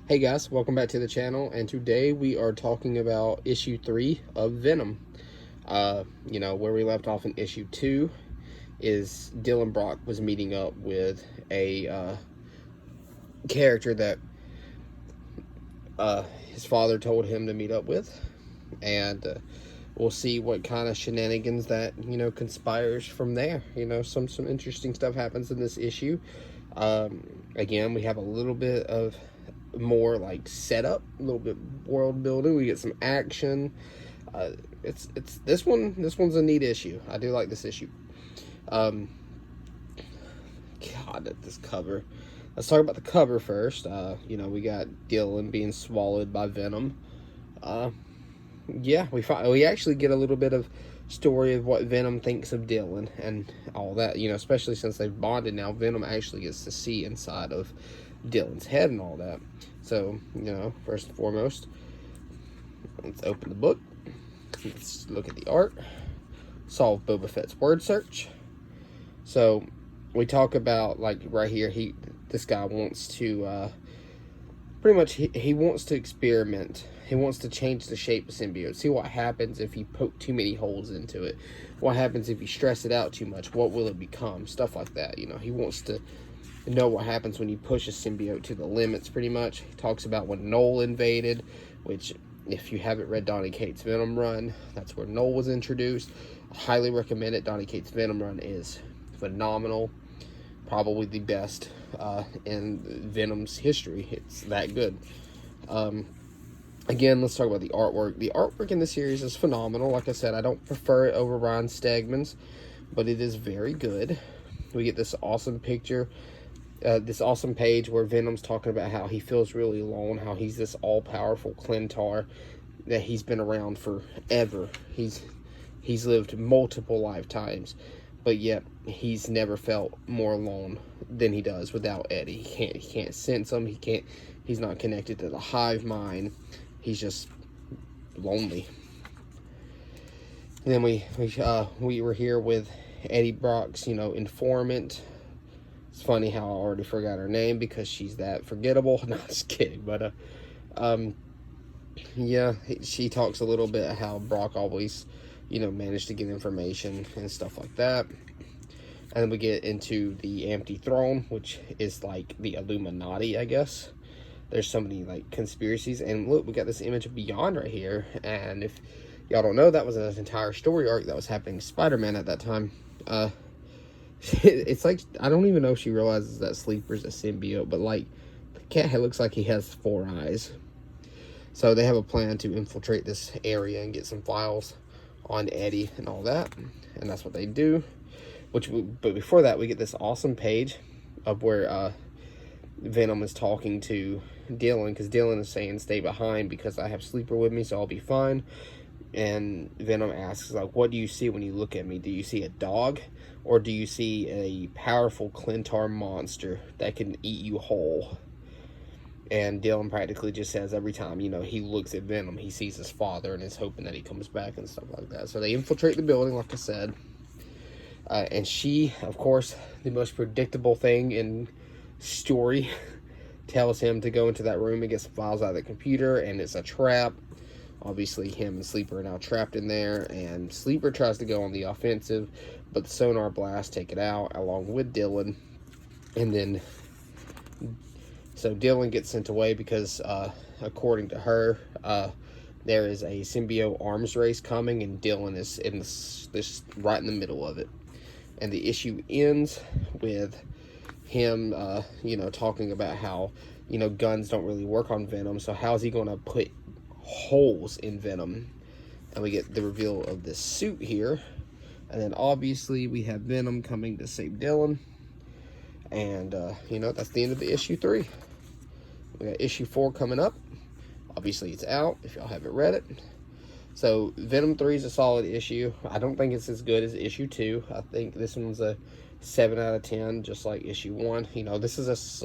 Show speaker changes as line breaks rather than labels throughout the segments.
Hey guys, welcome back to the channel, and today we are talking about issue 3 of Venom. Where we left off in issue 2 is Dylan Brock was meeting up with a character that his father told him to meet up with, and we'll see what kind of shenanigans that, conspires from there. Some interesting stuff happens in this issue. Again, we have a little bit of more like setup, a little bit world building. We get some action. It's this one's a neat issue. I do like this issue. God, this cover. Let's talk about the cover first. We got Dylan being swallowed by Venom. We actually get a little bit of story of what Venom thinks of Dylan and all that. Especially since they've bonded now, Venom actually gets to see inside of Dylan's head and all that. So, first and foremost, let's open the book. Let's look at the art. Solve Boba Fett's word search. So, we talk about, like, right here, this guy wants to, pretty much, he wants to experiment. He wants to change the shape of symbiote. See what happens if you poke too many holes into it. What happens if you stress it out too much? What will it become? Stuff like that. He wants to know what happens when you push a symbiote to the limits, pretty much. He talks about when Noel invaded, which, if you haven't read Donny Cates' Venom run, that's where Noel was introduced. I highly recommend it. Donny Cates' Venom run is phenomenal. Probably the best in Venom's history. It's that good. Again, let's talk about the artwork. The artwork in the series is phenomenal. Like I said, I don't prefer it over Ryan Stegman's, but it is very good. We get this awesome picture, this awesome page where Venom's talking about how he feels really alone, how he's this all-powerful Clintar, that he's been around forever. He's lived multiple lifetimes, but yet he's never felt more alone than he does without Eddie. He can't sense him. He's not connected to the hive mind. He's just lonely. And then we were here with Eddie Brock's, informant. It's funny how I already forgot her name because she's that forgettable. No, just kidding. But she talks a little bit of how Brock always, managed to get information and stuff like that. And then we get into the Empty Throne, which is like the Illuminati, I guess. There's so many like conspiracies, and look, we got this image of Beyond right here. And if y'all don't know, that was an entire story arc that was happening to Spider-Man at that time. It's like, I don't even know if she realizes that Sleeper's a symbiote, but like, the cat head looks like he has 4 eyes. So they have a plan to infiltrate this area and get some files on Eddie and all that, and that's what they do. But before that, we get this awesome page of where Venom is talking to Dylan, because Dylan is saying, stay behind because I have Sleeper with me, so I'll be fine. And Venom asks, like, what do you see when you look at me? Do you see a dog, or do you see a powerful Clintar monster that can eat you whole? And Dylan practically just says every time, he looks at Venom, he sees his father and is hoping that he comes back and stuff like that. So they infiltrate the building, like I said. And she, of course, the most predictable thing in story, tells him to go into that room and get some files out of the computer, and it's a trap. Obviously, him and Sleeper are now trapped in there, and Sleeper tries to go on the offensive, but the sonar blasts take it out, along with Dylan. And then, so Dylan gets sent away because, according to her, there is a symbiote arms race coming, and Dylan is in this right in the middle of it. And the issue ends with him, talking about how, guns don't really work on Venom, so how's he going to put holes in Venom? And we get the reveal of this suit here, and then obviously we have Venom coming to save Dylan. And that's the end of the issue 3. We got issue 4 coming up. Obviously it's out if y'all haven't read it. So Venom 3 is a solid issue. I don't think it's as good as issue 2. I think this one's a 7 out of 10, just like issue 1. This is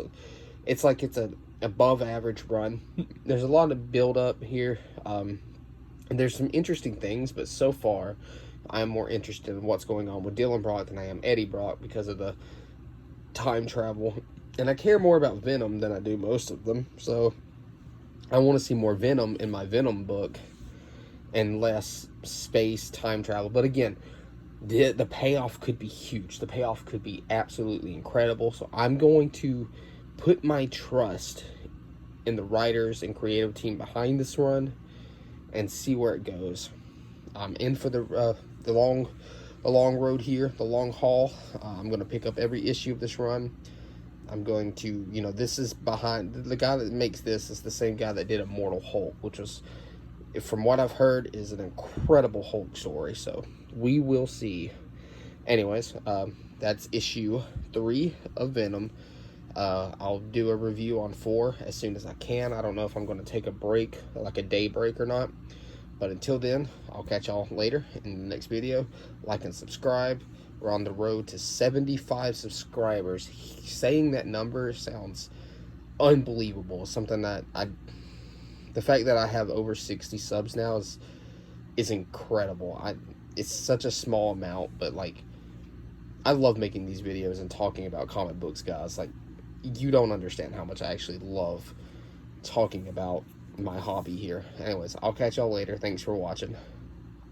it's like it's a above average run. There's a lot of build up here. And there's some interesting things, but so far I'm more interested in what's going on with Dylan Brock than I am Eddie Brock because of the time travel. And I care more about Venom than I do most of them. So I want to see more Venom in my Venom book and less space time travel. But again, the payoff could be huge. The payoff could be absolutely incredible. So I'm going to put my trust in the writers and creative team behind this run and see where it goes. I'm in for the long road here, the long haul. I'm going to pick up every issue of this run. I'm going to, this is behind, the guy that makes this is the same guy that did Immortal Hulk, which was, from what I've heard, is an incredible Hulk story. So we will see. Anyways, that's issue 3 of Venom. I'll do a review on 4 as soon as I can. I don't know if I'm going to take a break, like a day break or not. But until then, I'll catch y'all later in the next video. Like and subscribe. We're on the road to 75 subscribers. Saying that number sounds unbelievable. Something that the fact that I have over 60 subs now is incredible. It's such a small amount, but like, I love making these videos and talking about comic books, guys. Like, you don't understand how much I actually love talking about my hobby here. Anyways, I'll catch y'all later. Thanks for watching.